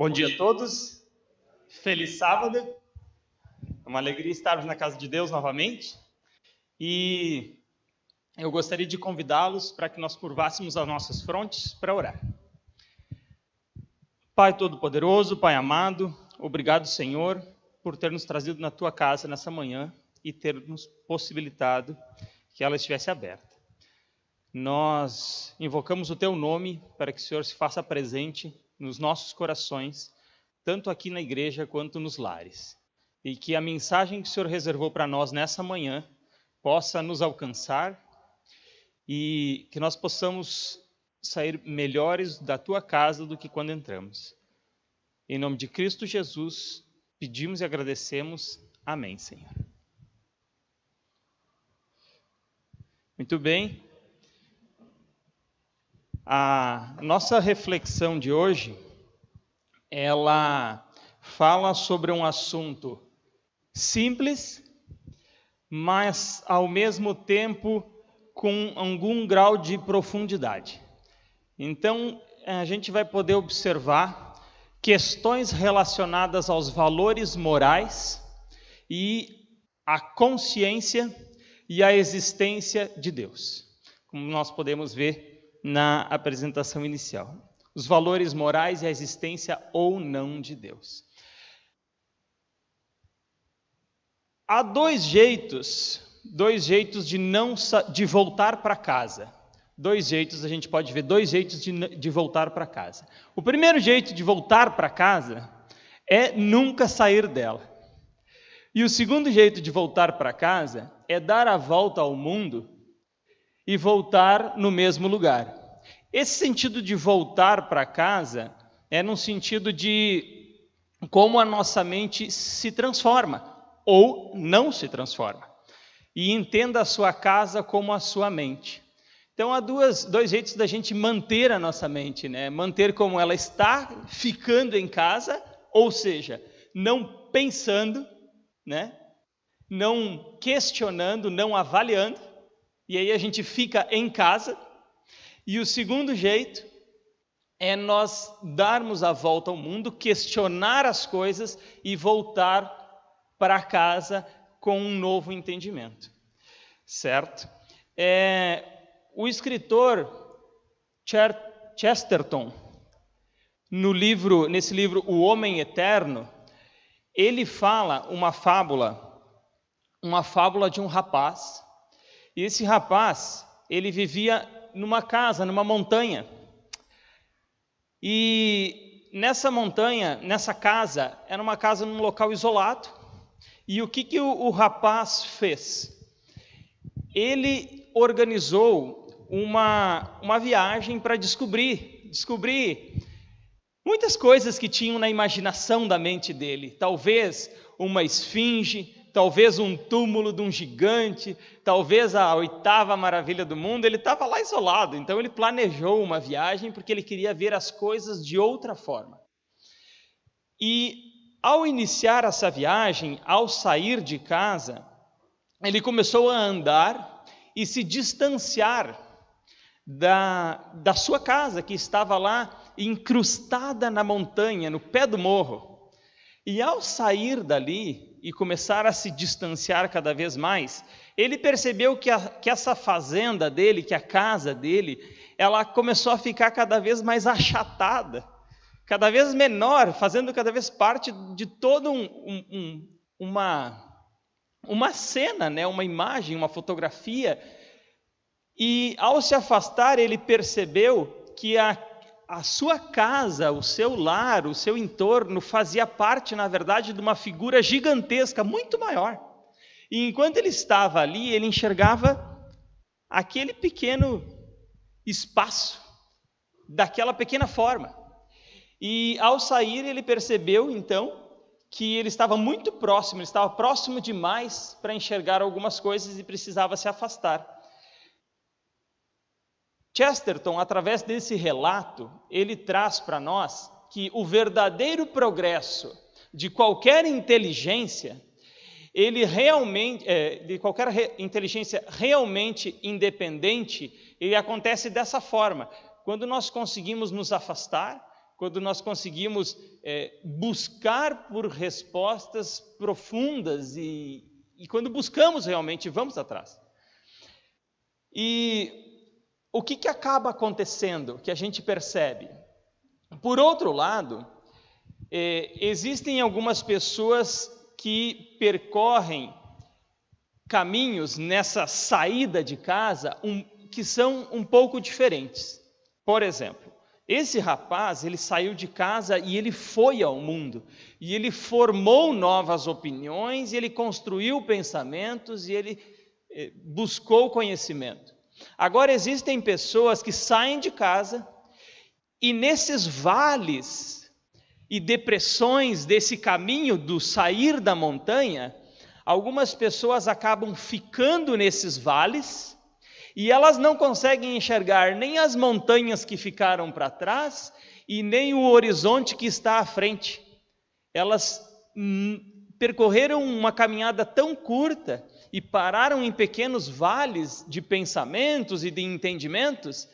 Bom dia a todos, feliz sábado, é uma alegria estarmos na casa de Deus novamente e eu gostaria de convidá-los para que nós curvássemos as nossas frontes para orar. Pai Todo-Poderoso, Pai amado, obrigado Senhor por ter nos trazido na Tua casa nessa manhã e ter nos possibilitado que ela estivesse aberta. Nós invocamos o Teu nome para que o Senhor se faça presente nos nossos corações, tanto aqui na igreja quanto nos lares. E que a mensagem que o Senhor reservou para nós nessa manhã possa nos alcançar e que nós possamos sair melhores da Tua casa do que quando entramos. Em nome de Cristo Jesus, pedimos e agradecemos. Amém, Senhor. Muito bem. A nossa reflexão de hoje, ela fala sobre um assunto simples, mas ao mesmo tempo com algum grau de profundidade. Então, a gente vai poder observar questões relacionadas aos valores morais e à consciência e à existência de Deus, como nós podemos ver na apresentação inicial. Os valores morais e a existência ou não de Deus. Há dois jeitos de voltar para casa. Dois jeitos, a gente pode ver dois jeitos de voltar para casa. O primeiro jeito de voltar para casa é nunca sair dela. E o segundo jeito de voltar para casa é dar a volta ao mundo e voltar no mesmo lugar. Esse sentido de voltar para casa é no sentido de como a nossa mente se transforma ou não se transforma. E entenda a sua casa como a sua mente. Então há dois jeitos da gente manter a nossa mente, né? Manter como ela está, ficando em casa, ou seja, não pensando, né? Não questionando, não avaliando, e aí a gente fica em casa. E o segundo jeito é nós darmos a volta ao mundo, questionar as coisas e voltar para casa com um novo entendimento, certo? O escritor Chesterton, nesse livro O Homem Eterno, ele fala uma fábula de um rapaz. E esse rapaz, ele vivia numa casa, numa montanha. E nessa montanha, nessa casa, era uma casa num local isolado. E o que o rapaz fez? Ele organizou uma viagem para descobrir muitas coisas que tinham na imaginação da mente dele. Talvez uma esfinge, talvez um túmulo de um gigante, talvez a 8ª maravilha do mundo. Ele estava lá isolado, então ele planejou uma viagem porque ele queria ver as coisas de outra forma. E ao iniciar essa viagem, ao sair de casa, ele começou a andar e se distanciar da sua casa, que estava lá incrustada na montanha, no pé do morro. E ao sair dali e começar a se distanciar cada vez mais, ele percebeu que essa fazenda dele, que a casa dele, ela começou a ficar cada vez mais achatada, cada vez menor, fazendo cada vez parte de toda uma cena, né? Uma imagem, uma fotografia. E ao se afastar, ele percebeu que a sua casa, o seu lar, o seu entorno fazia parte, na verdade, de uma figura gigantesca, muito maior. E enquanto ele estava ali, ele enxergava aquele pequeno espaço, daquela pequena forma. E ao sair, ele percebeu, então, que ele estava muito próximo, ele estava próximo demais para enxergar algumas coisas e precisava se afastar. Chesterton, através desse relato, ele traz para nós que o verdadeiro progresso de qualquer inteligência, de qualquer inteligência realmente independente, ele acontece dessa forma. Quando nós conseguimos nos afastar quando nós conseguimos buscar por respostas profundas e quando buscamos realmente, vamos atrás. E o que acaba acontecendo, que a gente percebe? Por outro lado, existem algumas pessoas que percorrem caminhos nessa saída de casa que são um pouco diferentes. Por exemplo, esse rapaz, ele saiu de casa e ele foi ao mundo, e ele formou novas opiniões, e ele construiu pensamentos, e ele buscou conhecimento. Agora existem pessoas que saem de casa, e nesses vales e depressões desse caminho do sair da montanha, algumas pessoas acabam ficando nesses vales, e elas não conseguem enxergar nem as montanhas que ficaram para trás e nem o horizonte que está à frente. Elas percorreram uma caminhada tão curta e pararam em pequenos vales de pensamentos e de entendimentos,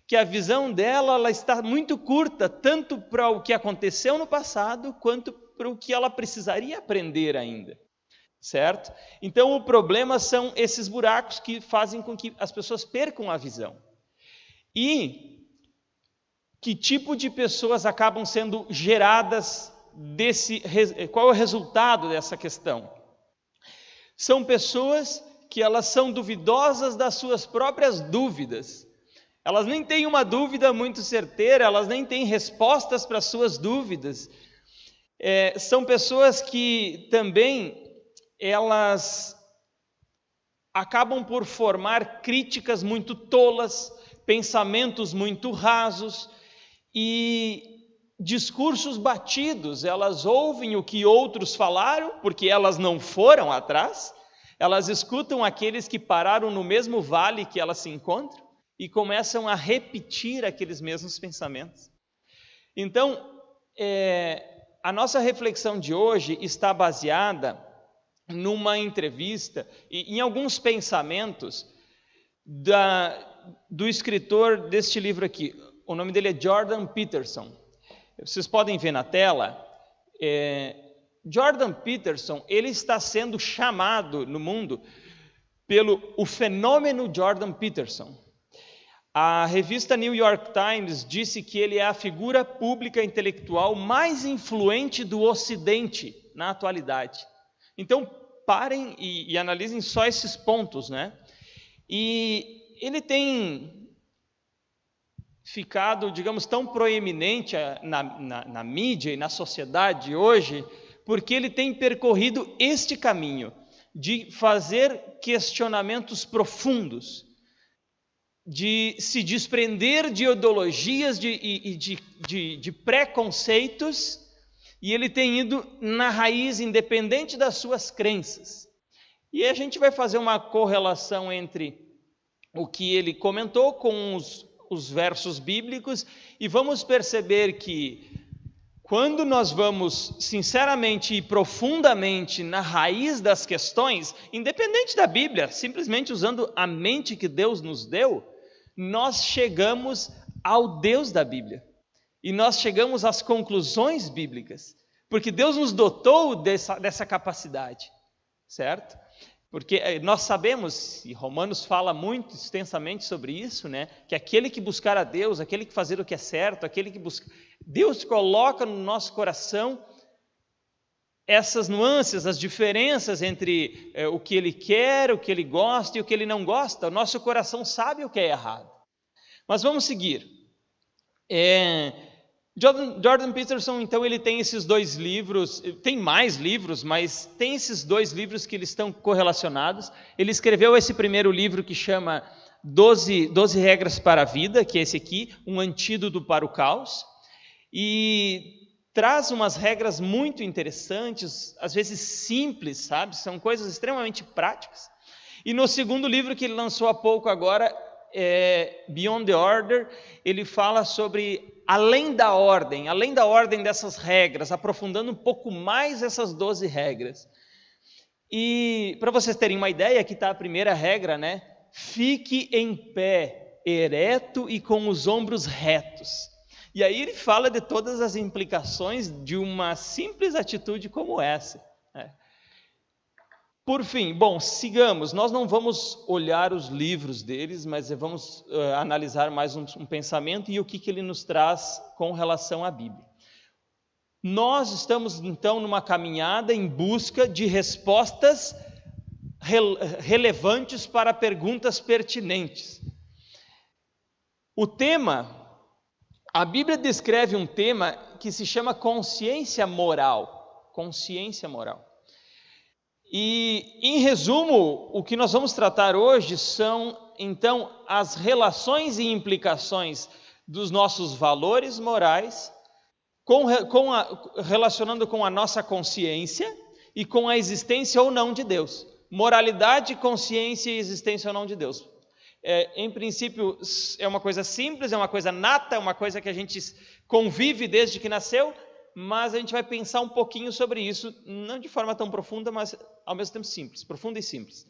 que a visão dela ela está muito curta, tanto para o que aconteceu no passado, quanto para o que ela precisaria aprender ainda. Certo? Então o problema são esses buracos que fazem com que as pessoas percam a visão. E que tipo de pessoas acabam sendo geradas qual é o resultado dessa questão? São pessoas que elas são duvidosas das suas próprias dúvidas. Elas nem têm uma dúvida muito certeira, elas nem têm respostas para as suas dúvidas. São pessoas que também elas acabam por formar críticas muito tolas, pensamentos muito rasos e discursos batidos. Elas ouvem o que outros falaram, porque elas não foram atrás, elas escutam aqueles que pararam no mesmo vale que elas se encontram e começam a repetir aqueles mesmos pensamentos. Então, a nossa reflexão de hoje está baseada numa entrevista e em alguns pensamentos do escritor deste livro aqui. O nome dele é Jordan Peterson. Vocês podem ver na tela. Jordan Peterson, ele está sendo chamado no mundo pelo o fenômeno Jordan Peterson. A revista New York Times disse que ele é a figura pública intelectual mais influente do Ocidente na atualidade. Então, parem e analisem só esses pontos, né? E ele tem ficado, digamos, tão proeminente na mídia e na sociedade hoje, porque ele tem percorrido este caminho de fazer questionamentos profundos, de se desprender de ideologias e de preconceitos, e ele tem ido na raiz, independente das suas crenças. E a gente vai fazer uma correlação entre o que ele comentou com os versos bíblicos, e vamos perceber que quando nós vamos sinceramente e profundamente na raiz das questões, independente da Bíblia, simplesmente usando a mente que Deus nos deu, nós chegamos ao Deus da Bíblia. E nós chegamos às conclusões bíblicas, porque Deus nos dotou dessa capacidade, certo? Porque nós sabemos, e Romanos fala muito extensamente sobre isso, né? Que aquele que buscar a Deus, aquele que fazer o que é certo, aquele que busca... Deus coloca no nosso coração essas nuances, as diferenças entre o que Ele quer, o que Ele gosta e o que Ele não gosta. O nosso coração sabe o que é errado. Mas vamos seguir. Jordan Peterson, então, ele tem esses 2 livros, tem mais livros, mas tem esses 2 livros que eles estão correlacionados. Ele escreveu esse primeiro livro que chama 12 Regras para a Vida, que é esse aqui, um antídoto para o caos, e traz umas regras muito interessantes, às vezes simples, sabe? São coisas extremamente práticas. E no segundo livro que ele lançou há pouco agora, Beyond the Order, ele fala sobre além da ordem dessas regras, aprofundando um pouco mais essas 12 regras. E para vocês terem uma ideia, aqui está a primeira regra, né? Fique em pé, ereto e com os ombros retos. E aí ele fala de todas as implicações de uma simples atitude como essa. Por fim, bom, sigamos. Nós não vamos olhar os livros deles, mas vamos analisar mais um pensamento e o que ele nos traz com relação à Bíblia. Nós estamos, então, numa caminhada em busca de respostas relevantes para perguntas pertinentes. O tema, a Bíblia descreve um tema que se chama consciência moral. Consciência moral. E, em resumo, o que nós vamos tratar hoje são, então, as relações e implicações dos nossos valores morais, relacionando com a nossa consciência e com a existência ou não de Deus. Moralidade, consciência e existência ou não de Deus. Em princípio, é uma coisa simples, é uma coisa nata, é uma coisa que a gente convive desde que nasceu, mas a gente vai pensar um pouquinho sobre isso, não de forma tão profunda, mas ao mesmo tempo simples, profunda e simples.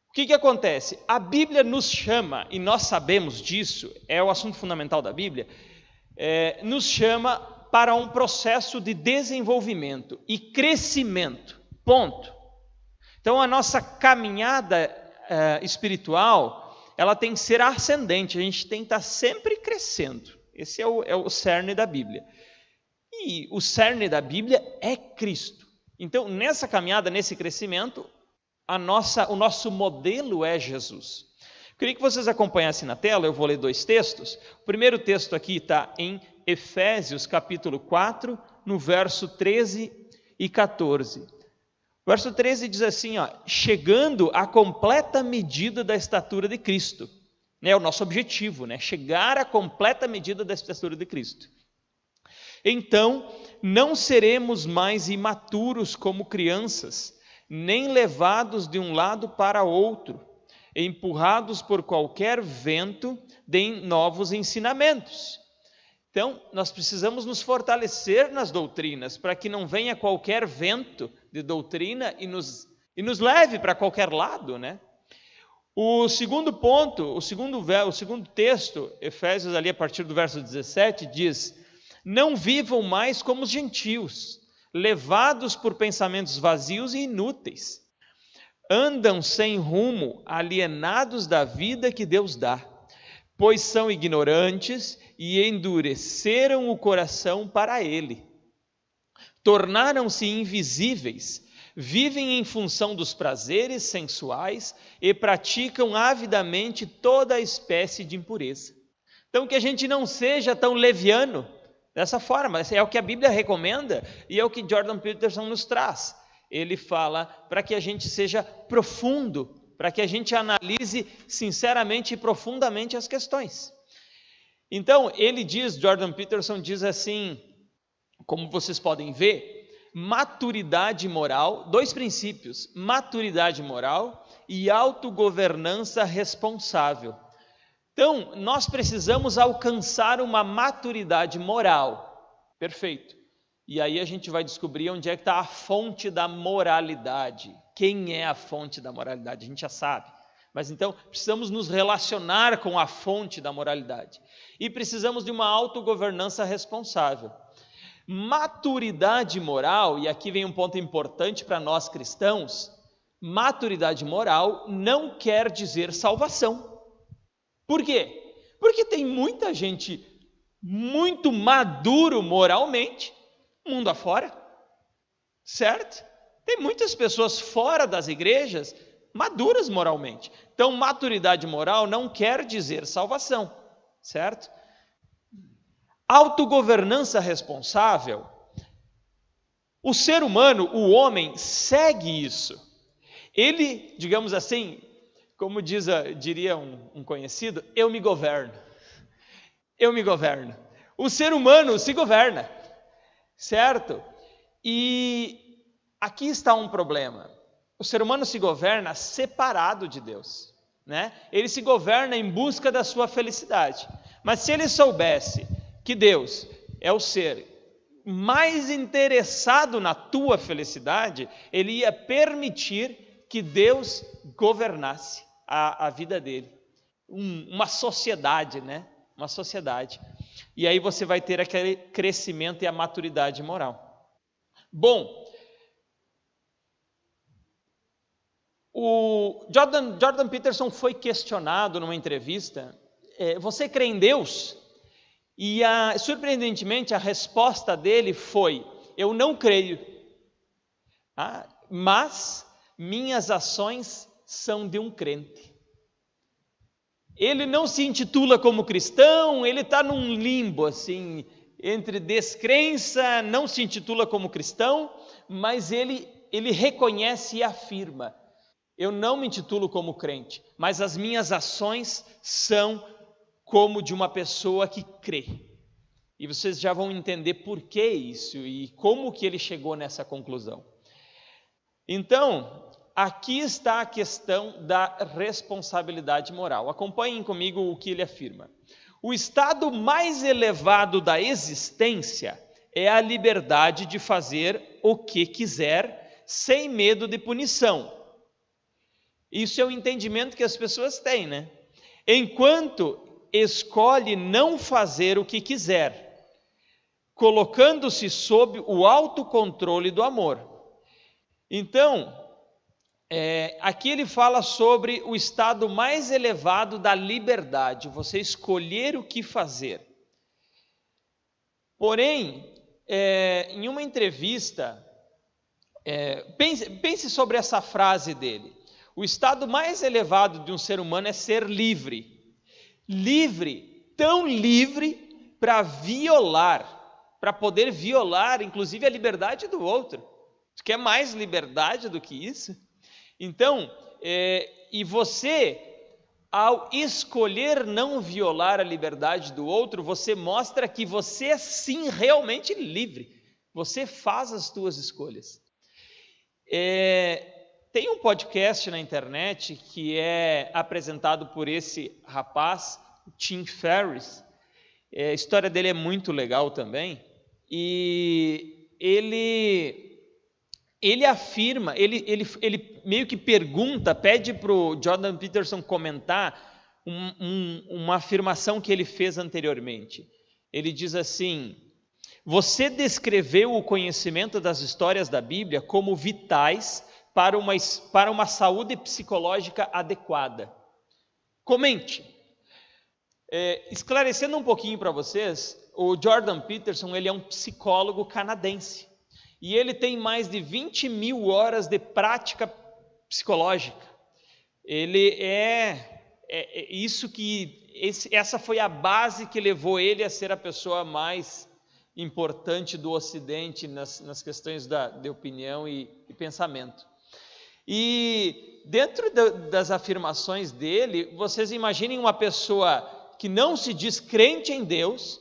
O que acontece? A Bíblia nos chama, e nós sabemos disso, é o assunto fundamental da Bíblia, nos chama para um processo de desenvolvimento e crescimento, ponto. Então a nossa caminhada espiritual, ela tem que ser ascendente, a gente tem que estar sempre crescendo. Esse é o cerne da Bíblia. E o cerne da Bíblia é Cristo. Então, nessa caminhada, nesse crescimento, o nosso modelo é Jesus. Eu queria que vocês acompanhassem na tela, eu vou ler 2 textos. O primeiro texto aqui está em Efésios, capítulo 4, no verso 13 e 14. O verso 13 diz assim, chegando à completa medida da estatura de Cristo. É o nosso objetivo, chegar à completa medida da estatura de Cristo. Então, não seremos mais imaturos como crianças, nem levados de um lado para outro, empurrados por qualquer vento de novos ensinamentos. Então, nós precisamos nos fortalecer nas doutrinas, para que não venha qualquer vento de doutrina e nos leve para qualquer lado, O segundo ponto, o segundo texto, Efésios ali a partir do verso 17, diz: não vivam mais como os gentios, levados por pensamentos vazios e inúteis. Andam sem rumo, alienados da vida que Deus dá, pois são ignorantes e endureceram o coração para ele. Tornaram-se invisíveis, vivem em função dos prazeres sensuais e praticam avidamente toda a espécie de impureza. Então, que a gente não seja tão leviano dessa forma, é o que a Bíblia recomenda e é o que Jordan Peterson nos traz. Ele fala para que a gente seja profundo, para que a gente analise sinceramente e profundamente as questões. Então, Jordan Peterson diz assim, como vocês podem ver, maturidade moral, 2 princípios, maturidade moral e autogovernança responsável. Então, nós precisamos alcançar uma maturidade moral, perfeito. E aí a gente vai descobrir onde é que está a fonte da moralidade. Quem é a fonte da moralidade? A gente já sabe. Mas então, precisamos nos relacionar com a fonte da moralidade. E precisamos de uma autogovernança responsável. Maturidade moral, e aqui vem um ponto importante para nós cristãos, maturidade moral não quer dizer salvação. Por quê? Porque tem muita gente muito maduro moralmente, mundo afora, certo? Tem muitas pessoas fora das igrejas maduras moralmente. Então, maturidade moral não quer dizer salvação, certo? Autogovernança responsável, o ser humano, o homem, segue isso. Ele, digamos assim, como diria um conhecido, eu me governo. Eu me governo. O ser humano se governa, certo? E aqui está um problema. O ser humano se governa separado de Deus, Ele se governa em busca da sua felicidade. Mas se ele soubesse que Deus é o ser mais interessado na tua felicidade, ele ia permitir que Deus governasse a vida dele. Uma sociedade, Uma sociedade. E aí você vai ter aquele crescimento e a maturidade moral. Bom, o Jordan Peterson foi questionado numa entrevista, você crê em Deus? E surpreendentemente a resposta dele foi, eu não creio, mas minhas ações são de um crente. Ele não se intitula como cristão, ele está num limbo assim, entre descrença, não se intitula como cristão, mas ele reconhece e afirma, eu não me intitulo como crente, mas as minhas ações são como de uma pessoa que crê. E vocês já vão entender por que isso e como que ele chegou nessa conclusão. Então, aqui está a questão da responsabilidade moral. Acompanhem comigo o que ele afirma. O estado mais elevado da existência é a liberdade de fazer o que quiser, sem medo de punição. Isso é o entendimento que as pessoas têm, né? Enquanto escolhe não fazer o que quiser, colocando-se sob o autocontrole do amor. Então, aqui ele fala sobre o estado mais elevado da liberdade, você escolher o que fazer. Porém, em uma entrevista, pense sobre essa frase dele. O estado mais elevado de um ser humano é ser livre. Livre, tão livre para violar, para poder violar, inclusive, a liberdade do outro. Tu quer mais liberdade do que isso? Então, e você, ao escolher não violar a liberdade do outro, você mostra que você é sim realmente livre. Você faz as suas escolhas. Tem um podcast na internet que é apresentado por esse rapaz, Tim Ferriss. A história dele é muito legal também. E ele afirma, ele meio que pede para o Jordan Peterson comentar uma afirmação que ele fez anteriormente. Ele diz assim, você descreveu o conhecimento das histórias da Bíblia como vitais para uma saúde psicológica adequada. Comente. Esclarecendo um pouquinho para vocês, o Jordan Peterson ele é um psicólogo canadense. E ele tem mais de 20 mil horas de prática psicológica. Ele essa foi a base que levou ele a ser a pessoa mais importante do Ocidente nas questões de opinião e pensamento. E dentro das afirmações dele, vocês imaginem uma pessoa que não se diz crente em Deus,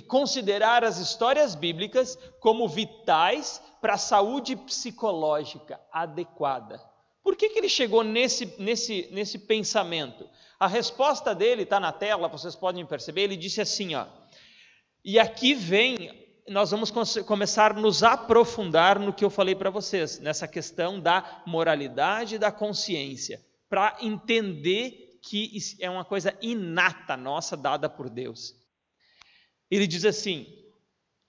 considerar as histórias bíblicas como vitais para a saúde psicológica adequada. Por que ele chegou nesse pensamento? A resposta dele está na tela, vocês podem perceber, ele disse assim, e aqui nós vamos começar a nos aprofundar no que eu falei para vocês, nessa questão da moralidade e da consciência, para entender que isso é uma coisa inata nossa, dada por Deus. Ele diz assim,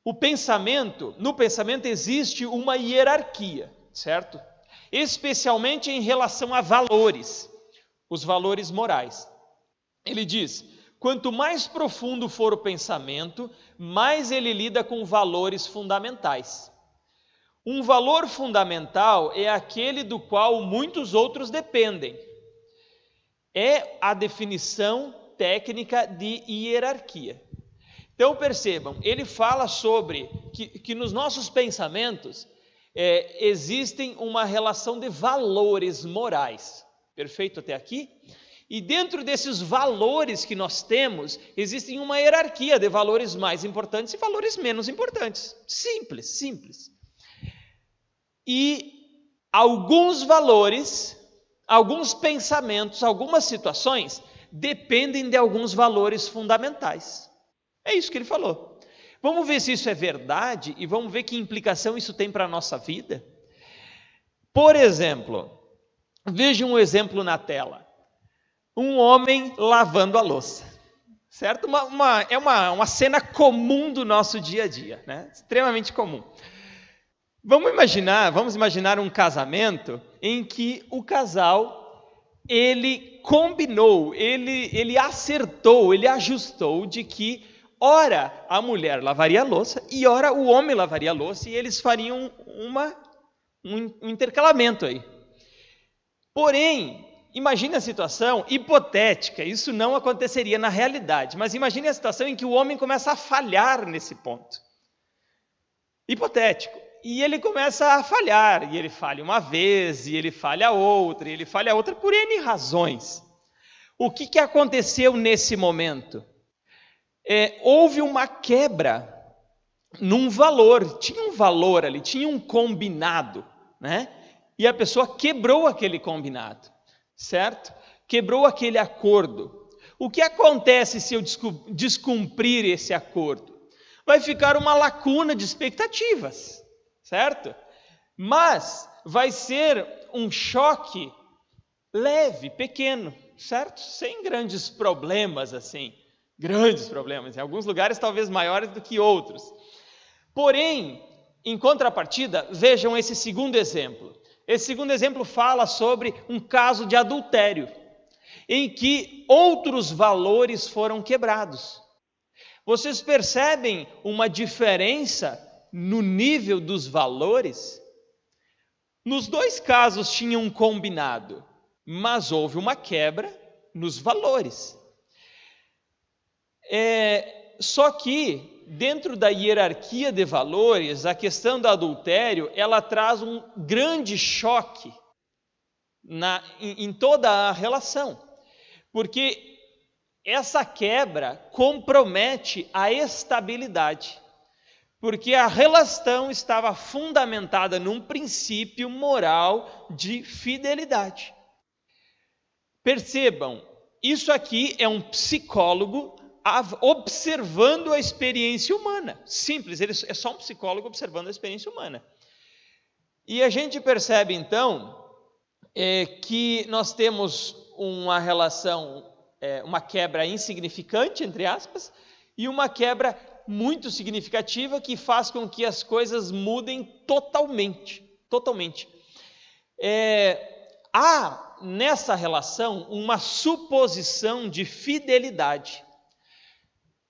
no pensamento existe uma hierarquia, certo? Especialmente em relação a valores, os valores morais. Ele diz, quanto mais profundo for o pensamento, mais ele lida com valores fundamentais. Um valor fundamental é aquele do qual muitos outros dependem. É a definição técnica de hierarquia. Então percebam, ele fala sobre que nos nossos pensamentos existem uma relação de valores morais. Perfeito até aqui? E dentro desses valores que nós temos, existe uma hierarquia de valores mais importantes e valores menos importantes. Simples. E alguns valores, alguns pensamentos, algumas situações dependem de alguns valores fundamentais. É isso que ele falou. Vamos ver se isso é verdade e vamos ver que implicação isso tem para a nossa vida. Por exemplo, veja um exemplo na tela. Um homem lavando a louça. certo? É uma cena comum do nosso dia a dia, né? Extremamente comum. Vamos imaginar um casamento em que o casal, ele combinou, ele acertou, ele ajustou de que ora a mulher lavaria a louça e ora o homem lavaria a louça, e eles fariam um intercalamento aí. Porém, imagine a situação hipotética, isso não aconteceria na realidade, mas imagine a situação em que o homem começa a falhar nesse ponto. Hipotético. E ele começa a falhar, e ele falha uma vez, e ele falha outra, e ele falha outra por N razões. O que aconteceu nesse momento? Houve uma quebra num valor, tinha um valor ali, tinha um combinado, né? E a pessoa quebrou aquele combinado, certo? Quebrou aquele acordo. O que acontece se eu descumprir esse acordo? Vai ficar uma lacuna de expectativas, certo? Mas vai ser um choque leve, pequeno, certo? Sem grandes problemas assim, grandes problemas, em alguns lugares talvez maiores do que outros. Porém, em contrapartida, vejam esse segundo exemplo. Esse segundo exemplo fala sobre um caso de adultério, em que outros valores foram quebrados. Vocês percebem uma diferença no nível dos valores? Nos dois casos tinham um combinado, mas houve uma quebra nos valores. Só que, dentro da hierarquia de valores, a questão do adultério, ela traz um grande choque em toda a relação, porque essa quebra compromete a estabilidade, porque a relação estava fundamentada num princípio moral de fidelidade. Percebam, isso aqui é um psicólogo observando a experiência humana. Simples, ele é só um psicólogo observando a experiência humana. E a gente percebe então que nós temos uma relação, uma quebra insignificante, entre aspas, e uma quebra muito significativa que faz com que as coisas mudem totalmente. Há nessa relação uma suposição de fidelidade.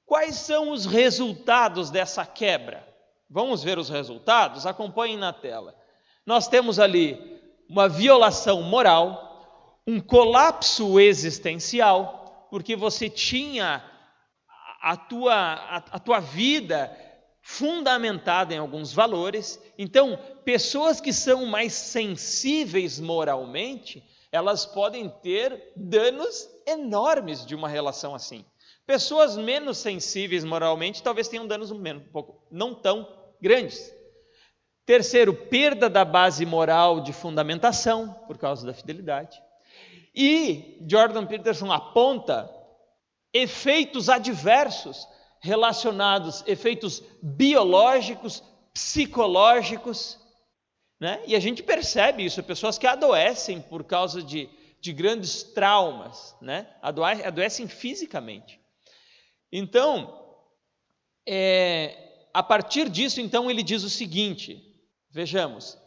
Quais são os resultados dessa quebra? Vamos ver os resultados? Acompanhem na tela. Nós temos ali uma violação moral, um colapso existencial, porque você tinha a tua vida fundamentada em alguns valores. Então, pessoas que são mais sensíveis moralmente, elas podem ter danos enormes de uma relação assim. Pessoas menos sensíveis moralmente talvez tenham danos não tão grandes. Terceiro, perda da base moral de fundamentação por causa da fidelidade. E Jordan Peterson aponta efeitos adversos relacionados, efeitos biológicos, psicológicos, né? E a gente percebe isso, pessoas que adoecem por causa de grandes traumas, né? Adoecem fisicamente. Então, a partir disso, então, ele diz o seguinte, vejamos.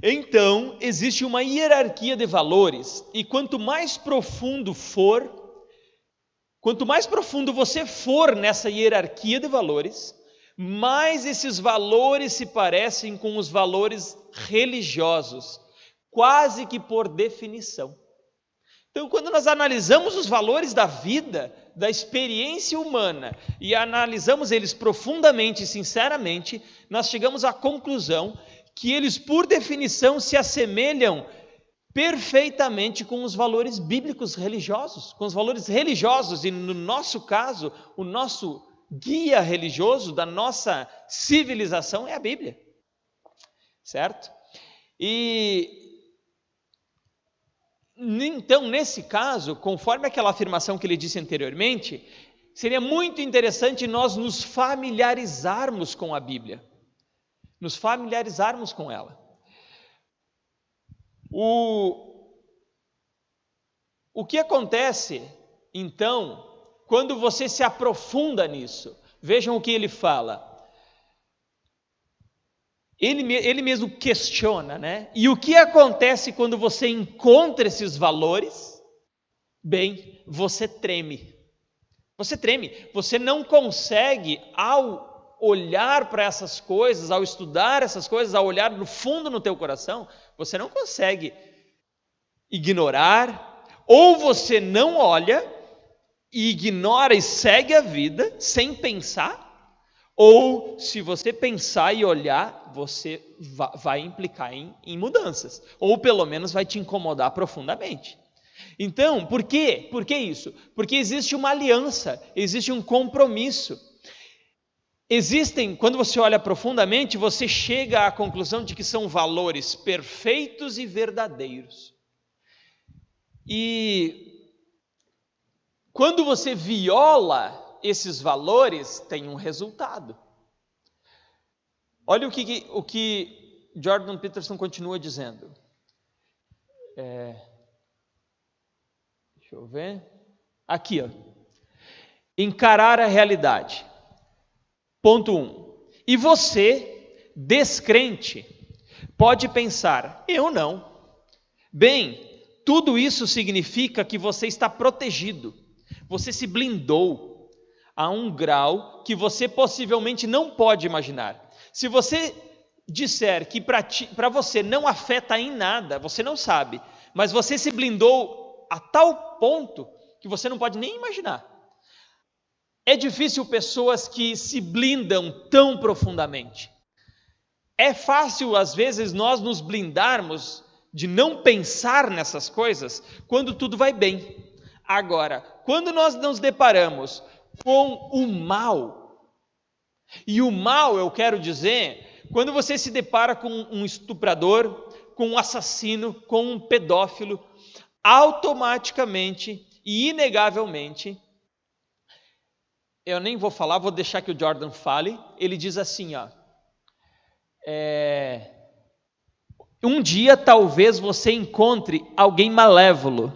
Então, existe uma hierarquia de valores, e quanto mais profundo você for nessa hierarquia de valores, mais esses valores se parecem com os valores religiosos, quase que por definição. Então, quando nós analisamos os valores da vida, da experiência humana, e analisamos eles profundamente e sinceramente, nós chegamos à conclusão que eles, por definição, se assemelham perfeitamente com os valores bíblicos religiosos, com os valores religiosos, e no nosso caso, o nosso guia religioso da nossa civilização é a Bíblia, certo? E então, nesse caso, conforme aquela afirmação que ele disse anteriormente, seria muito interessante nós nos familiarizarmos com a Bíblia, nos familiarizarmos com ela. O que acontece, então, quando você se aprofunda nisso, vejam o que ele fala. Ele mesmo questiona, né? E o que acontece quando você encontra esses valores? Bem, você treme. Você treme. Você não consegue, ao olhar para essas coisas, ao estudar essas coisas, ao olhar no fundo no teu coração, você não consegue ignorar, ou você não olha e ignora e segue a vida sem pensar, ou se você pensar e olhar, você vai implicar em mudanças, ou pelo menos vai te incomodar profundamente. Então, por quê? Por que isso? Porque existe uma aliança, existe um compromisso. Quando você olha profundamente, você chega à conclusão de que são valores perfeitos e verdadeiros. E quando você viola esses valores, tem um resultado. Olha o que Jordan Peterson continua dizendo. Deixa eu ver. Aqui, ó. Encarar a realidade. Ponto 1. E você, descrente, pode pensar, eu não. Bem, tudo isso significa que você está protegido. Você se blindou a um grau que você possivelmente não pode imaginar. Se você disser que para você não afeta em nada, você não sabe, mas você se blindou a tal ponto que você não pode nem imaginar. É difícil pessoas que se blindam tão profundamente. É fácil, às vezes, nós nos blindarmos de não pensar nessas coisas quando tudo vai bem. Agora, quando nós nos deparamos com o mal, e o mal, eu quero dizer, quando você se depara com um estuprador, com um assassino, com um pedófilo, automaticamente e inegavelmente, eu nem vou falar, vou deixar que o Jordan fale, ele diz assim, ó, um dia talvez você encontre alguém malévolo,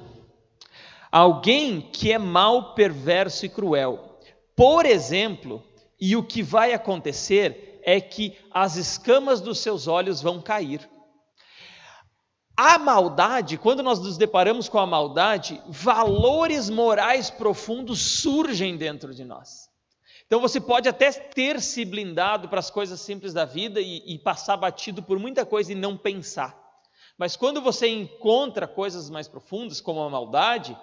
alguém que é mau, perverso e cruel. Por exemplo, e o que vai acontecer é que as escamas dos seus olhos vão cair. A maldade, quando nós nos deparamos com a maldade, valores morais profundos surgem dentro de nós. Então você pode até ter se blindado para as coisas simples da vida e passar batido por muita coisa e não pensar. Mas quando você encontra coisas mais profundas, como a maldade,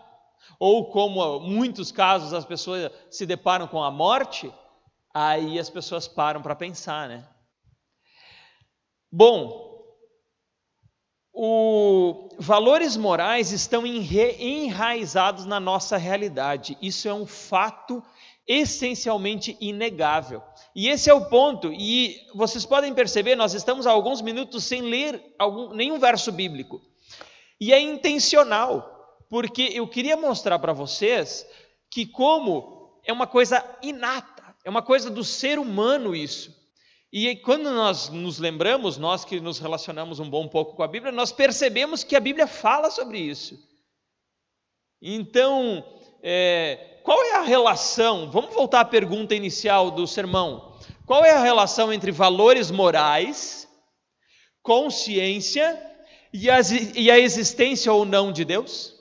ou como em muitos casos as pessoas se deparam com a morte, aí as pessoas param para pensar, né? Bom, valores morais estão enraizados na nossa realidade. Isso é um fato essencialmente inegável. E esse é o ponto. E vocês podem perceber, nós estamos há alguns minutos sem ler nenhum verso bíblico. E é intencional, porque eu queria mostrar para vocês que como é uma coisa inata, é uma coisa do ser humano isso. E quando nós nos lembramos, nós que nos relacionamos um bom pouco com a Bíblia, nós percebemos que a Bíblia fala sobre isso. Então, qual é a relação? Vamos voltar à pergunta inicial do sermão. Qual é a relação entre valores morais, consciência e a existência ou não de Deus?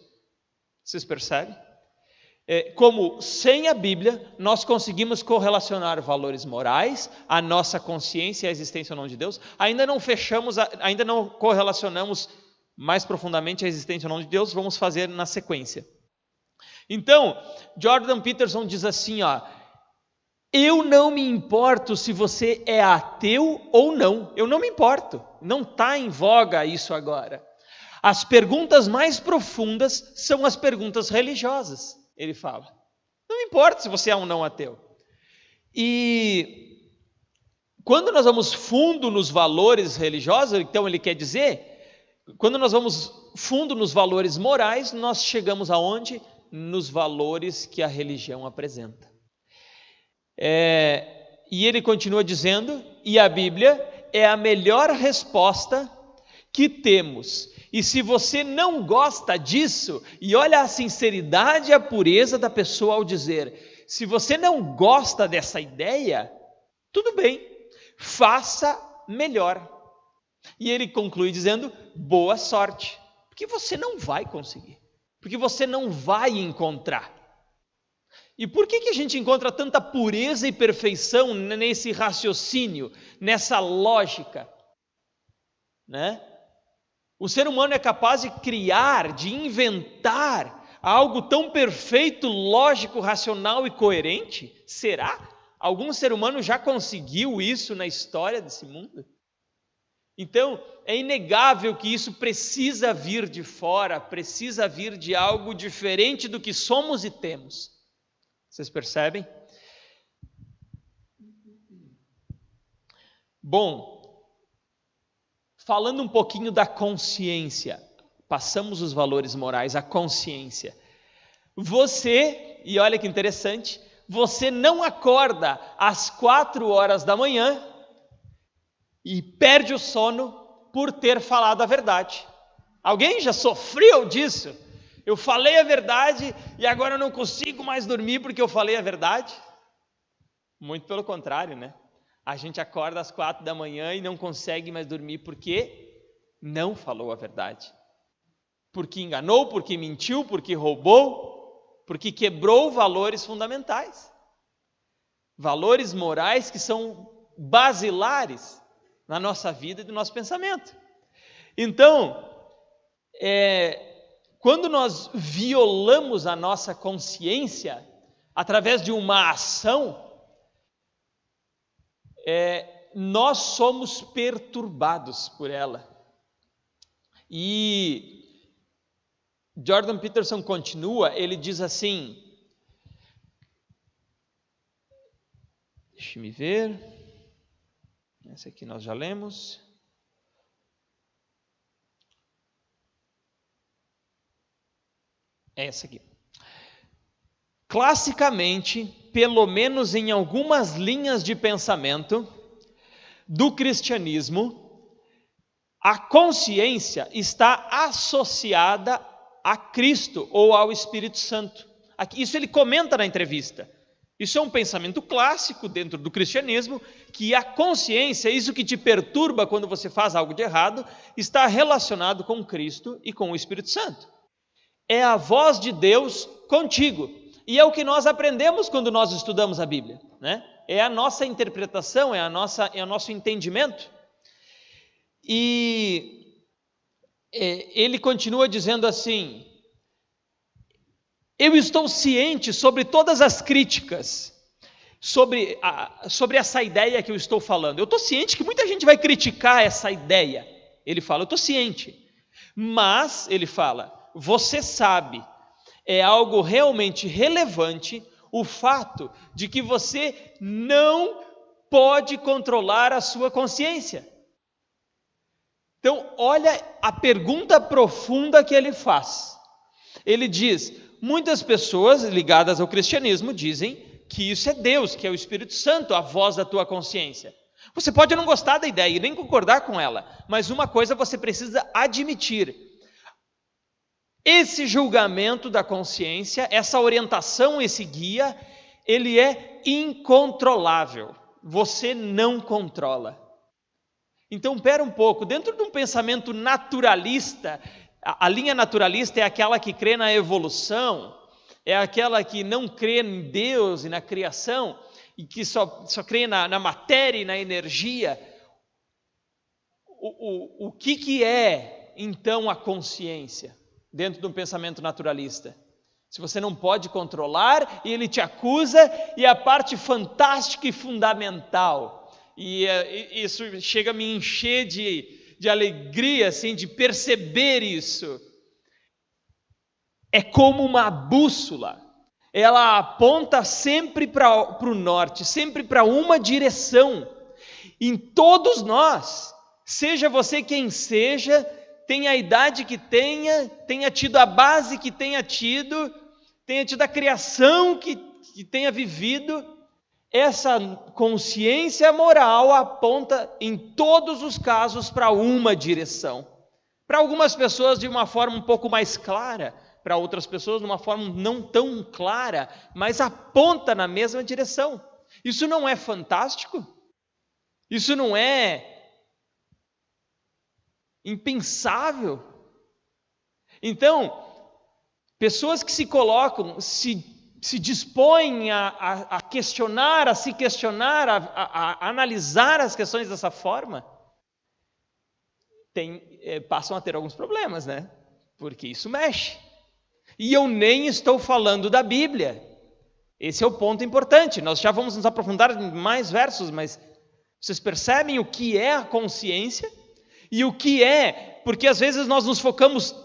Vocês percebem? Como sem a Bíblia nós conseguimos correlacionar valores morais, a nossa consciência e a existência ou não de Deus, ainda não correlacionamos mais profundamente a existência ou não de Deus, vamos fazer na sequência. Então, Jordan Peterson diz assim, ó, eu não me importo se você é ateu ou não, eu não me importo, não está em voga isso agora. As perguntas mais profundas são as perguntas religiosas, ele fala. Não importa se você é um não ateu. E quando nós vamos fundo nos valores religiosos, então ele quer dizer, quando nós vamos fundo nos valores morais, nós chegamos aonde? Nos valores que a religião apresenta. E ele continua dizendo, e a Bíblia é a melhor resposta que temos. E se você não gosta disso, e olha a sinceridade e a pureza da pessoa ao dizer, se você não gosta dessa ideia, tudo bem, faça melhor. E ele conclui dizendo, boa sorte, porque você não vai conseguir, porque você não vai encontrar. E por que a gente encontra tanta pureza e perfeição nesse raciocínio, nessa lógica? Né? O ser humano é capaz de criar, de inventar algo tão perfeito, lógico, racional e coerente? Será? Algum ser humano já conseguiu isso na história desse mundo? Então, é inegável que isso precisa vir de fora, precisa vir de algo diferente do que somos e temos. Vocês percebem? Bom, falando um pouquinho da consciência, passamos os valores morais à consciência. Você, e olha que interessante, você não acorda às 4 horas da manhã e perde o sono por ter falado a verdade. Alguém já sofreu disso? Eu falei a verdade e agora eu não consigo mais dormir porque eu falei a verdade? Muito pelo contrário, né? A gente acorda às 4 da manhã e não consegue mais dormir porque não falou a verdade. Porque enganou, porque mentiu, porque roubou, porque quebrou valores fundamentais. Valores morais que são basilares na nossa vida e do nosso pensamento. Então, quando nós violamos a nossa consciência através de uma ação, nós somos perturbados por ela. E Jordan Peterson continua, ele diz assim, deixa-me ver, essa aqui nós já lemos. Essa aqui. Classicamente, pelo menos em algumas linhas de pensamento do cristianismo, a consciência está associada a Cristo ou ao Espírito Santo. Isso ele comenta na entrevista. Isso é um pensamento clássico dentro do cristianismo, que a consciência, isso que te perturba quando você faz algo de errado, está relacionado com Cristo e com o Espírito Santo. É a voz de Deus contigo. E é o que nós aprendemos quando nós estudamos a Bíblia, né? É a nossa interpretação, é o nosso entendimento. E ele continua dizendo assim, eu estou ciente sobre todas as críticas, sobre essa ideia que eu estou falando. Eu estou ciente que muita gente vai criticar essa ideia. Ele fala, eu estou ciente. Mas, ele fala, você sabe, é algo realmente relevante o fato de que você não pode controlar a sua consciência. Então, olha a pergunta profunda que ele faz. Ele diz, muitas pessoas ligadas ao cristianismo dizem que isso é Deus, que é o Espírito Santo, a voz da tua consciência. Você pode não gostar da ideia e nem concordar com ela, mas uma coisa você precisa admitir. Esse julgamento da consciência, essa orientação, esse guia, ele é incontrolável. Você não controla. Então, pera um pouco. Dentro de um pensamento naturalista, a linha naturalista é aquela que crê na evolução, é aquela que não crê em Deus e na criação, e que só crê na matéria e na energia. O que é, então, a consciência? Dentro de um pensamento naturalista. Se você não pode controlar, e ele te acusa, e a parte fantástica e fundamental, e isso chega a me encher de alegria, assim, de perceber isso, é como uma bússola, ela aponta sempre para o norte, sempre para uma direção, em todos nós, seja você quem seja, tenha a idade que tenha tido a base que tenha tido a criação que tenha vivido, essa consciência moral aponta em todos os casos para uma direção, Para algumas pessoas de uma forma um pouco mais clara, para outras pessoas de uma forma não tão clara, mas aponta na mesma direção. Isso não é fantástico? Isso não é impensável? Então, pessoas que se colocam, se dispõem a questionar, a se questionar, a analisar as questões dessa forma, passam a ter alguns problemas, né? Porque isso mexe. E eu nem estou falando da Bíblia. Esse é o ponto importante. Nós já vamos nos aprofundar em mais versos, mas vocês percebem o que é a consciência e o que é, porque às vezes nós nos focamos,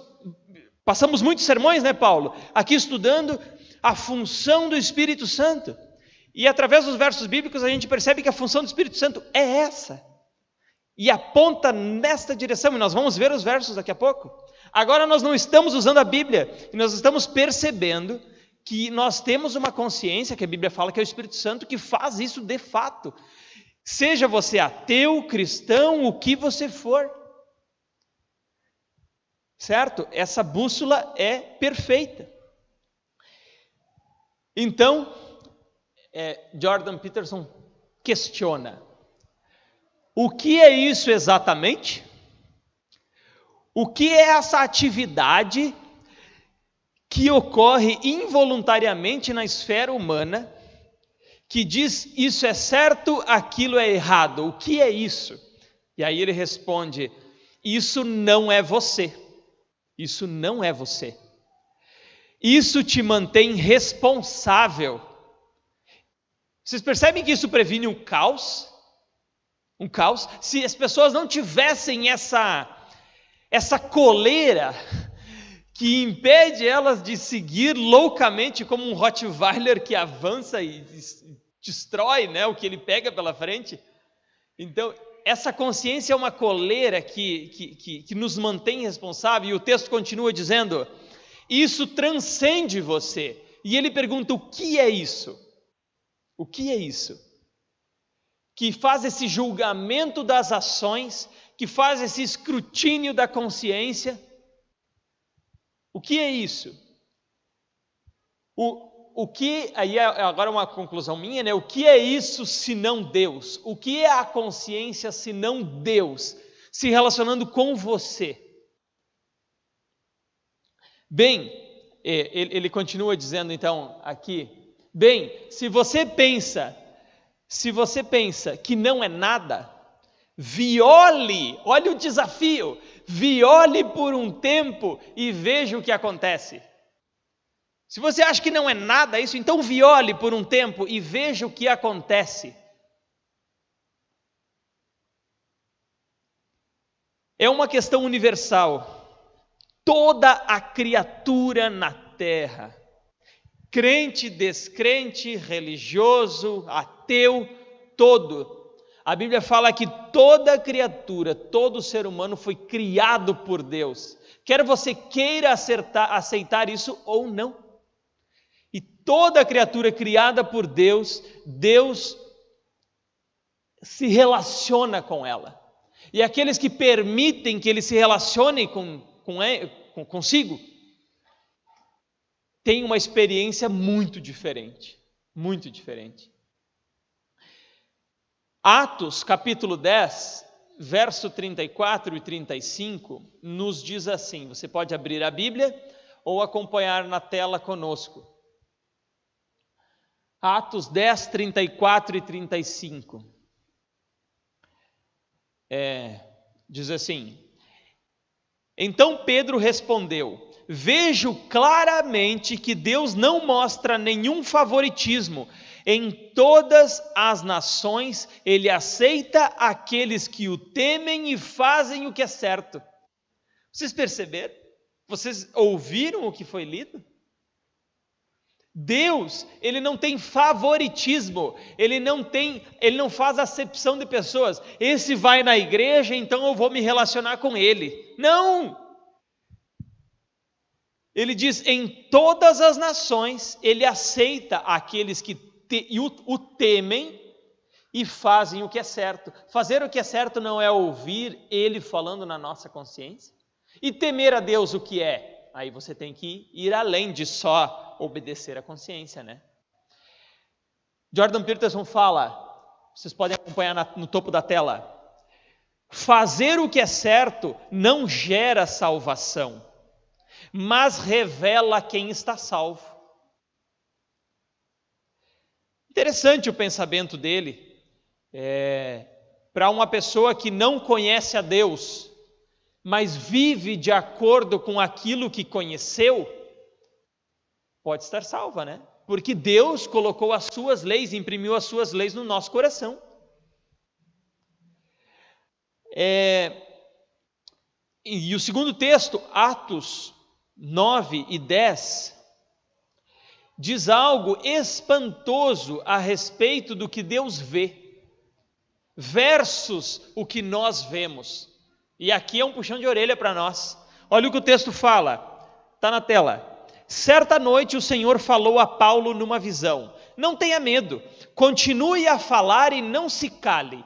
passamos muitos sermões, né, Paulo? Aqui estudando a função do Espírito Santo. E através dos versos bíblicos a gente percebe que a função do Espírito Santo é essa. E aponta nesta direção, e nós vamos ver os versos daqui a pouco. Agora nós não estamos usando a Bíblia, e nós estamos percebendo que nós temos uma consciência, que a Bíblia fala que é o Espírito Santo, que faz isso de fato. Seja você ateu, cristão, o que você for. Certo? Essa bússola é perfeita. Então, Jordan Peterson questiona: o que é isso exatamente? O que é essa atividade que ocorre involuntariamente na esfera humana, que diz isso é certo, aquilo é errado? O que é isso? E aí ele responde: isso não é você. Isso não é você. Isso te mantém responsável. Vocês percebem que isso previne um caos? Um caos? Se as pessoas não tivessem essa coleira que impede elas de seguir loucamente como um Rottweiler que avança e destrói, né, o que ele pega pela frente. Então, essa consciência é uma coleira que nos mantém responsáveis, e o texto continua dizendo: isso transcende você. E ele pergunta: o que é isso? O que é isso? Que faz esse julgamento das ações, que faz esse escrutínio da consciência. O que é isso? O que, aí agora uma conclusão minha, né? O que é isso se não Deus? O que é a consciência se não Deus se relacionando com você? Bem, ele continua dizendo então aqui: bem, se você pensa que não é nada, viole, olha o desafio, viole por um tempo e veja o que acontece. Se você acha que não é nada isso, então viole por um tempo e veja o que acontece. É uma questão universal. Toda a criatura na terra, crente, descrente, religioso, ateu, todo. A Bíblia fala que toda criatura, todo ser humano foi criado por Deus. Quer você queira aceitar isso ou não. E toda criatura criada por Deus, Deus se relaciona com ela. E aqueles que permitem que Ele se relacione consigo, têm uma experiência muito diferente. Muito diferente. Atos, capítulo 10, verso 34 e 35, nos diz assim, você pode abrir a Bíblia ou acompanhar na tela conosco. Atos 10, 34 e 35. Diz assim: então Pedro respondeu: vejo claramente que Deus não mostra nenhum favoritismo. Em todas as nações, Ele aceita aqueles que o temem e fazem o que é certo. Vocês perceberam? Vocês ouviram o que foi lido? Deus, Ele não tem favoritismo, Ele não faz acepção de pessoas. Esse vai na igreja, então eu vou me relacionar com ele. Não! Ele diz, em todas as nações, Ele aceita aqueles que o temem e fazem o que é certo. Fazer o que é certo não é ouvir Ele falando na nossa consciência? E temer a Deus o que é? Aí você tem que ir além de só obedecer à consciência, né? Jordan Peterson fala, vocês podem acompanhar no topo da tela, fazer o que é certo não gera salvação, mas revela quem está salvo. Interessante o pensamento dele. Para uma pessoa que não conhece a Deus, mas vive de acordo com aquilo que conheceu, pode estar salva, né? Porque Deus colocou as suas leis, imprimiu as suas leis no nosso coração. E o segundo texto, Atos 9 e 10, diz algo espantoso a respeito do que Deus vê, versus o que nós vemos. E aqui é um puxão de orelha para nós. Olha o que o texto fala, está na tela. Certa noite o Senhor falou a Paulo numa visão: não tenha medo, continue a falar e não se cale,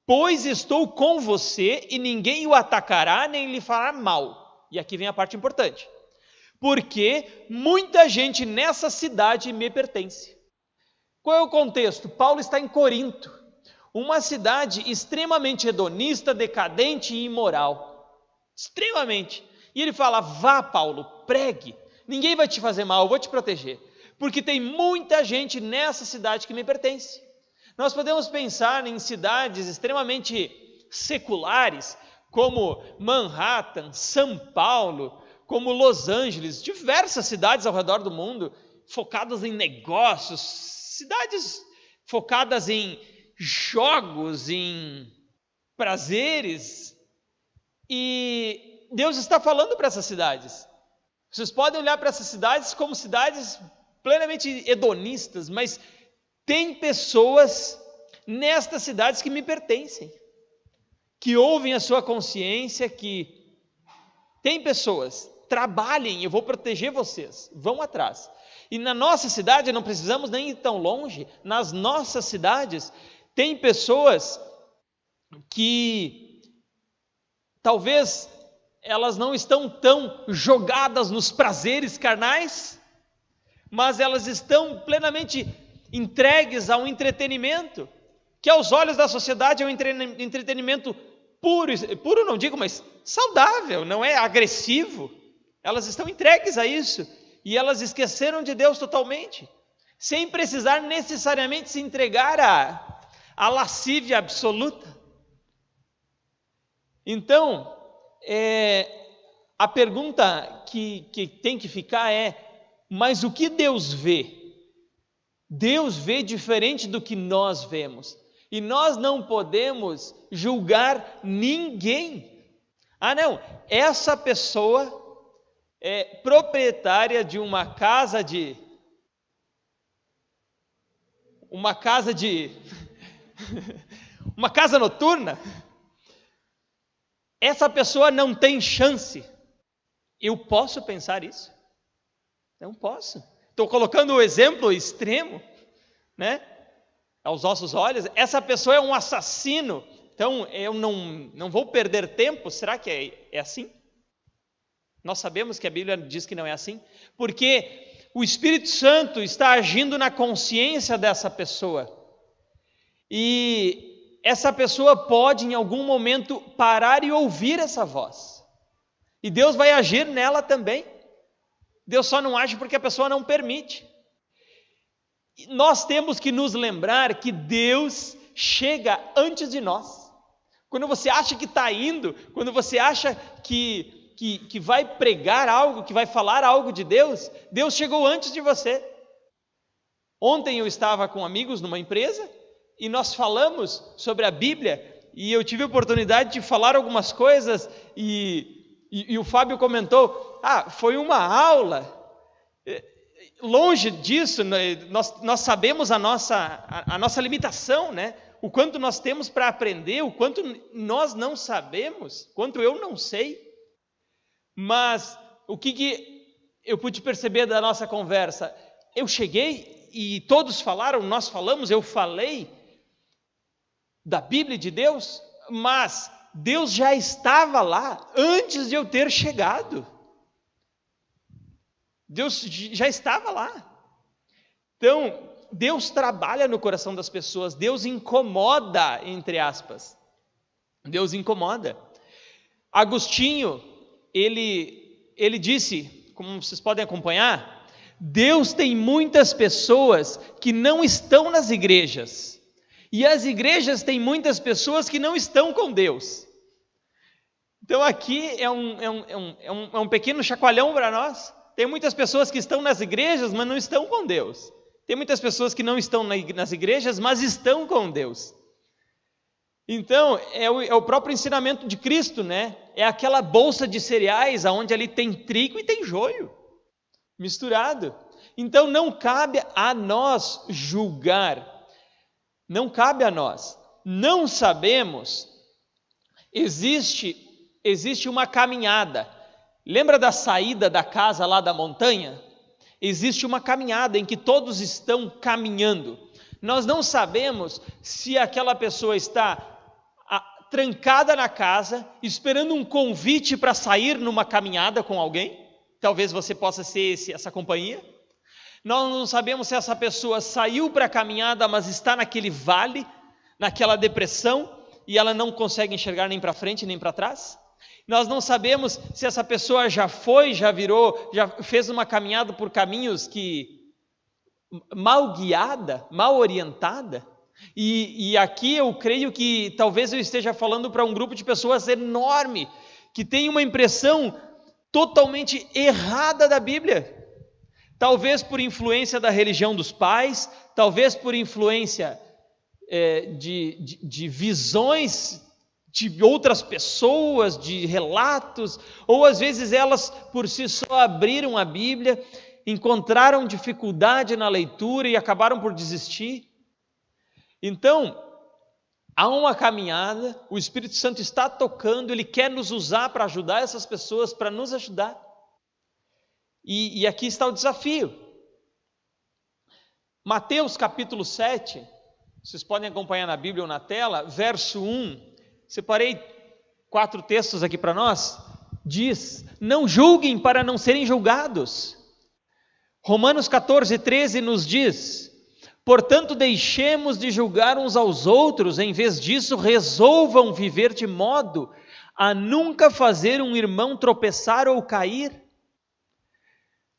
pois estou com você e ninguém o atacará nem lhe fará mal. E aqui vem a parte importante. Porque muita gente nessa cidade me pertence. Qual é o contexto? Paulo está em Corinto, uma cidade extremamente hedonista, decadente e imoral. Extremamente. E ele fala: vá, Paulo, pregue. Ninguém vai te fazer mal, eu vou te proteger. Porque tem muita gente nessa cidade que me pertence. Nós podemos pensar em cidades extremamente seculares, como Manhattan, São Paulo, como Los Angeles, diversas cidades ao redor do mundo, focadas em negócios, cidades focadas em jogos, em prazeres. E Deus está falando para essas cidades. Vocês podem olhar para essas cidades como cidades plenamente hedonistas, mas tem pessoas nestas cidades que me pertencem, que ouvem a sua consciência, que tem pessoas, trabalhem, eu vou proteger vocês, vão atrás. E na nossa cidade, não precisamos nem ir tão longe, nas nossas cidades, tem pessoas que talvez elas não estão tão jogadas nos prazeres carnais, mas elas estão plenamente entregues a um entretenimento, que aos olhos da sociedade é um entretenimento puro não digo, mas saudável, não é agressivo. Elas estão entregues a isso, e elas esqueceram de Deus totalmente, sem precisar necessariamente se entregar à lascívia absoluta. Então, a pergunta que tem que ficar é: mas o que Deus vê? Deus vê diferente do que nós vemos, e nós não podemos julgar ninguém. Ah não, essa pessoa é proprietária de uma casa uma casa noturna. Essa pessoa não tem chance. Eu posso pensar isso? Não posso. Estou colocando o exemplo extremo, né? Aos nossos olhos. Essa pessoa é um assassino. Então eu não vou perder tempo. Será que é assim? Nós sabemos que a Bíblia diz que não é assim, porque o Espírito Santo está agindo na consciência dessa pessoa. E essa pessoa pode em algum momento parar e ouvir essa voz. E Deus vai agir nela também. Deus só não age porque a pessoa não permite. E nós temos que nos lembrar que Deus chega antes de nós. Quando você acha que está indo, quando você acha que vai pregar algo, que vai falar algo de Deus, Deus chegou antes de você. Ontem eu estava com amigos numa empresa, e nós falamos sobre a Bíblia, e eu tive a oportunidade de falar algumas coisas, e o Fábio comentou: foi uma aula. Longe disso, nós sabemos a nossa limitação, né? O quanto nós temos para aprender, o quanto nós não sabemos, quanto eu não sei. Mas o que eu pude perceber da nossa conversa? Eu cheguei e todos falaram, nós falamos, eu falei da Bíblia de Deus, mas Deus já estava lá antes de eu ter chegado. Deus já estava lá. Então, Deus trabalha no coração das pessoas, Deus incomoda, entre aspas. Deus incomoda. Agostinho, ele disse, como vocês podem acompanhar, Deus tem muitas pessoas que não estão nas igrejas, e as igrejas têm muitas pessoas que não estão com Deus. Então aqui é um pequeno chacoalhão para nós. Tem muitas pessoas que estão nas igrejas, mas não estão com Deus. Tem muitas pessoas que não estão nas igrejas, mas estão com Deus. Então, é o próprio ensinamento de Cristo, né? É aquela bolsa de cereais, onde ali tem trigo e tem joio, misturado. Então, não cabe a nós julgar. Não cabe a nós. Não sabemos. Existe uma caminhada. Lembra da saída da casa lá da montanha? Existe uma caminhada em que todos estão caminhando. Nós não sabemos se aquela pessoa está trancada na casa, esperando um convite para sair numa caminhada com alguém. Talvez você possa ser essa companhia. Nós não sabemos se essa pessoa saiu para a caminhada, mas está naquele vale, naquela depressão, e ela não consegue enxergar nem para frente nem para trás. Nós não sabemos se essa pessoa já fez uma caminhada por caminhos mal guiada, mal orientada. E aqui eu creio que talvez eu esteja falando para um grupo de pessoas enorme, que tem uma impressão totalmente errada da Bíblia. Talvez por influência da religião dos pais, talvez por influência de visões de outras pessoas, de relatos, ou às vezes elas por si só abriram a Bíblia, encontraram dificuldade na leitura e acabaram por desistir. Então, há uma caminhada, o Espírito Santo está tocando, Ele quer nos usar para ajudar essas pessoas, para nos ajudar. E aqui está o desafio. Mateus capítulo 7, vocês podem acompanhar na Bíblia ou na tela, verso 1, separei 4 textos aqui para nós, diz, não julguem para não serem julgados. Romanos 14, 13 nos diz, portanto deixemos de julgar uns aos outros, em vez disso resolvam viver de modo a nunca fazer um irmão tropeçar ou cair.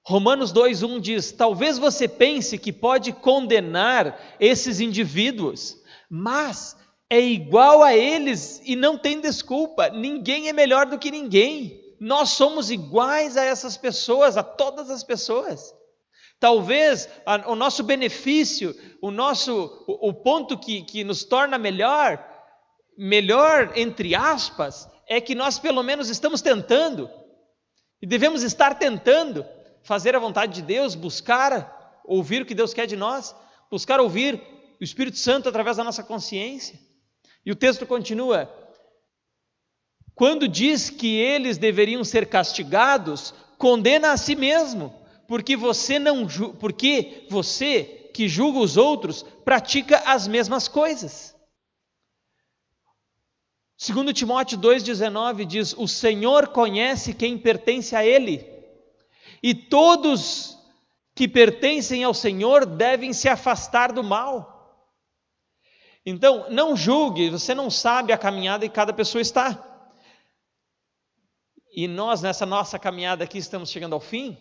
Romanos 2:1 diz, talvez você pense que pode condenar esses indivíduos, mas é igual a eles e não tem desculpa, ninguém é melhor do que ninguém, nós somos iguais a essas pessoas, a todas as pessoas. Talvez o nosso benefício, o ponto que nos torna melhor entre aspas, é que nós pelo menos estamos tentando, e devemos estar tentando fazer a vontade de Deus, buscar ouvir o que Deus quer de nós, buscar ouvir o Espírito Santo através da nossa consciência. E o texto continua, quando diz que eles deveriam ser castigados, condena a si mesmo, porque você que julga os outros, pratica as mesmas coisas. 2 Timóteo 2,19 diz, o Senhor conhece quem pertence a Ele, e todos que pertencem ao Senhor devem se afastar do mal. Então, não julgue, você não sabe a caminhada que cada pessoa está. E nós, nessa nossa caminhada aqui, estamos chegando ao fim.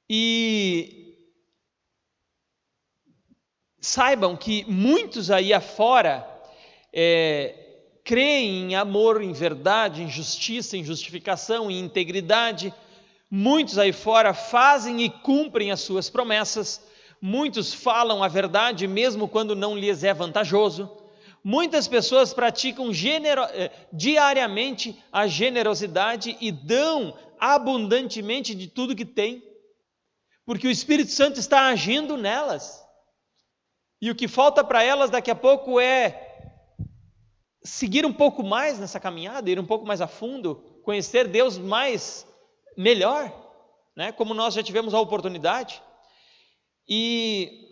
E saibam que muitos aí afora creem em amor, em verdade, em justiça, em justificação, em integridade. Muitos aí fora fazem e cumprem as suas promessas. Muitos falam a verdade mesmo quando não lhes é vantajoso. Muitas pessoas praticam diariamente a generosidade e dão abundantemente de tudo que têm, porque o Espírito Santo está agindo nelas. E o que falta para elas daqui a pouco é seguir um pouco mais nessa caminhada, ir um pouco mais a fundo, conhecer Deus melhor, né? Como nós já tivemos a oportunidade. E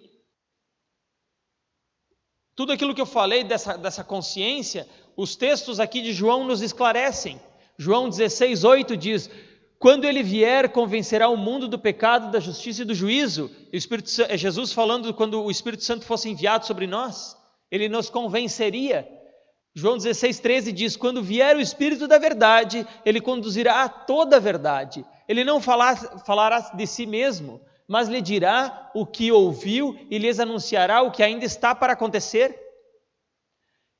tudo aquilo que eu falei dessa consciência, os textos aqui de João nos esclarecem. João 16:8 diz: quando ele vier, convencerá o mundo do pecado, da justiça e do juízo. É Jesus falando quando o Espírito Santo fosse enviado sobre nós, ele nos convenceria. João 16:13 diz: quando vier o Espírito da verdade, ele conduzirá a toda a verdade. Ele não falará de si mesmo, mas lhe dirá o que ouviu e lhes anunciará o que ainda está para acontecer.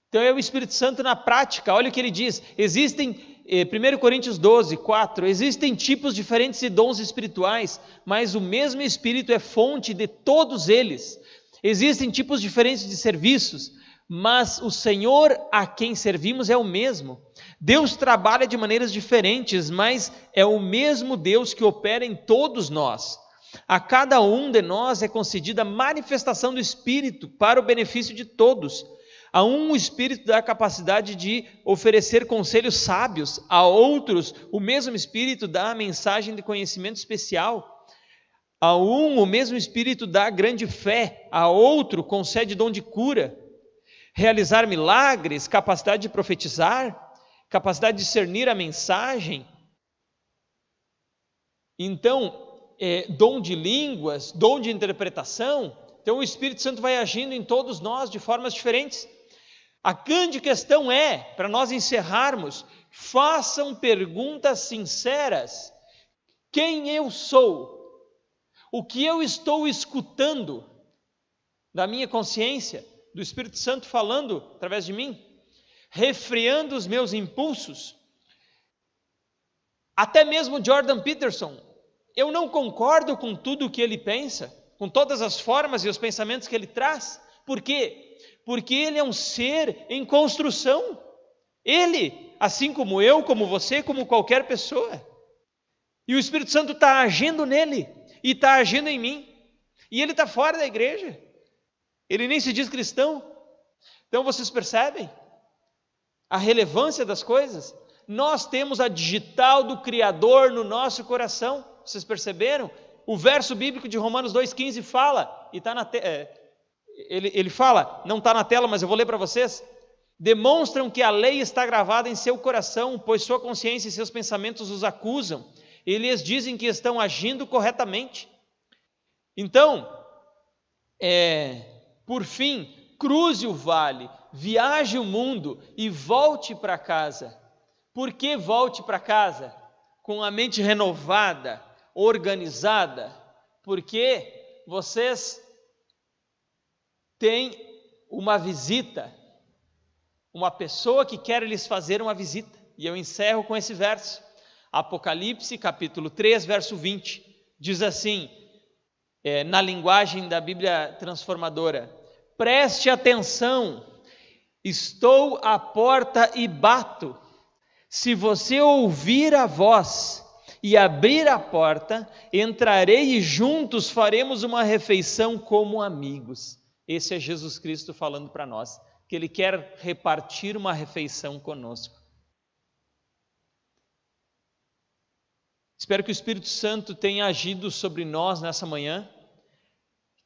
Então é o Espírito Santo na prática. Olha o que ele diz. Existem, 1 Coríntios 12:4, existem tipos diferentes de dons espirituais, mas o mesmo Espírito é fonte de todos eles. Existem tipos diferentes de serviços, mas o Senhor a quem servimos é o mesmo. Deus trabalha de maneiras diferentes, mas é o mesmo Deus que opera em todos nós. A cada um de nós é concedida a manifestação do Espírito para o benefício de todos. A um o Espírito dá a capacidade de oferecer conselhos sábios, a outros o mesmo Espírito dá a mensagem de conhecimento especial. A um o mesmo Espírito dá grande fé, a outro concede dom de cura, realizar milagres, capacidade de profetizar, capacidade de discernir a mensagem. Então, dom de línguas, dom de interpretação. Então o Espírito Santo vai agindo em todos nós de formas diferentes. A grande questão é, para nós encerrarmos, façam perguntas sinceras. Quem eu sou? O que eu estou escutando da minha consciência, do Espírito Santo falando através de mim, refreando os meus impulsos? Até mesmo Jordan Peterson, eu não concordo com tudo o que ele pensa, com todas as formas e os pensamentos que ele traz. Por quê? Porque ele é um ser em construção. Ele, assim como eu, como você, como qualquer pessoa. E o Espírito Santo está agindo nele e está agindo em mim. E ele está fora da igreja. Ele nem se diz cristão. Então vocês percebem a relevância das coisas? Nós temos a digital do Criador no nosso coração. Vocês perceberam? O verso bíblico de Romanos 2,15 fala, e está na ele fala, não está na tela, mas eu vou ler para vocês. Demonstram que a lei está gravada em seu coração, pois sua consciência e seus pensamentos os acusam. Eles dizem que estão agindo corretamente. Então, por fim, cruze o vale, viaje o mundo e volte para casa. Por que volte para casa? Com a mente renovada, organizada, porque vocês têm uma visita, uma pessoa que quer lhes fazer uma visita. E eu encerro com esse verso, Apocalipse capítulo 3, verso 20, diz assim, na linguagem da Bíblia Transformadora: preste atenção, estou à porta e bato. Se você ouvir a voz e abrir a porta, entrarei e juntos faremos uma refeição como amigos. Esse é Jesus Cristo falando para nós, que Ele quer repartir uma refeição conosco. Espero que o Espírito Santo tenha agido sobre nós nessa manhã,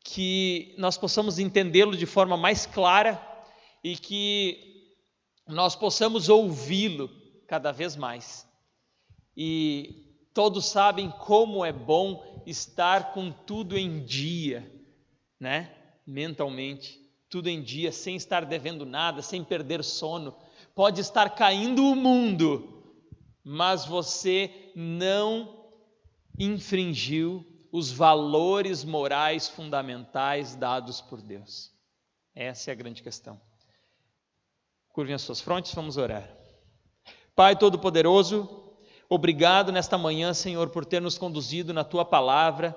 que nós possamos entendê-lo de forma mais clara e que nós possamos ouvi-lo cada vez mais. E todos sabem como é bom estar com tudo em dia, né? Mentalmente, tudo em dia, sem estar devendo nada, sem perder sono. Pode estar caindo o mundo, mas você não infringiu os valores morais fundamentais dados por Deus. Essa é a grande questão. Curvem as suas frontes, vamos orar. Pai Todo-Poderoso, obrigado nesta manhã, Senhor, por ter nos conduzido na Tua palavra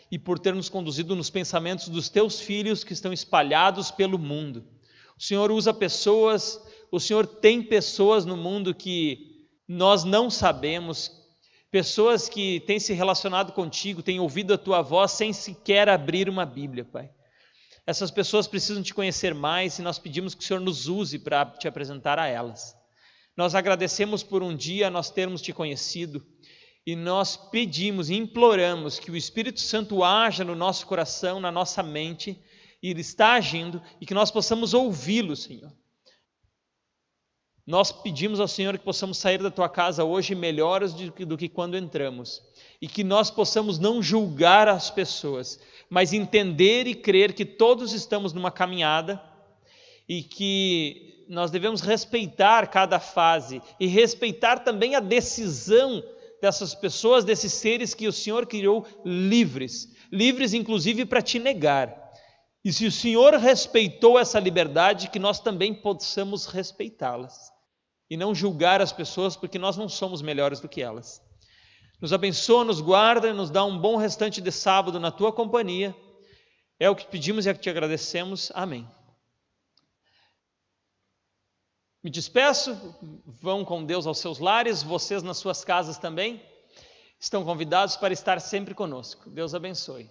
e por ter nos conduzido nos pensamentos dos Teus filhos que estão espalhados pelo mundo. O Senhor usa pessoas, o Senhor tem pessoas no mundo que nós não sabemos, pessoas que têm se relacionado contigo, têm ouvido a Tua voz sem sequer abrir uma Bíblia, Pai. Essas pessoas precisam Te conhecer mais e nós pedimos que o Senhor nos use para Te apresentar a elas. Nós agradecemos por um dia nós termos Te conhecido e nós pedimos e imploramos que o Espírito Santo haja no nosso coração, na nossa mente, e Ele está agindo, e que nós possamos ouvi-lo, Senhor. Nós pedimos ao Senhor que possamos sair da tua casa hoje melhores do que quando entramos, e que nós possamos não julgar as pessoas, mas entender e crer que todos estamos numa caminhada e que nós devemos respeitar cada fase e respeitar também a decisão dessas pessoas, desses seres que o Senhor criou livres inclusive para te negar. E se o Senhor respeitou essa liberdade, que nós também possamos respeitá-las e não julgar as pessoas, porque nós não somos melhores do que elas. Nos abençoa, nos guarda, nos dá um bom restante de sábado na tua companhia. É o que pedimos e é o que te agradecemos. Amém. Me despeço, vão com Deus aos seus lares, vocês nas suas casas também estão convidados para estar sempre conosco. Deus abençoe.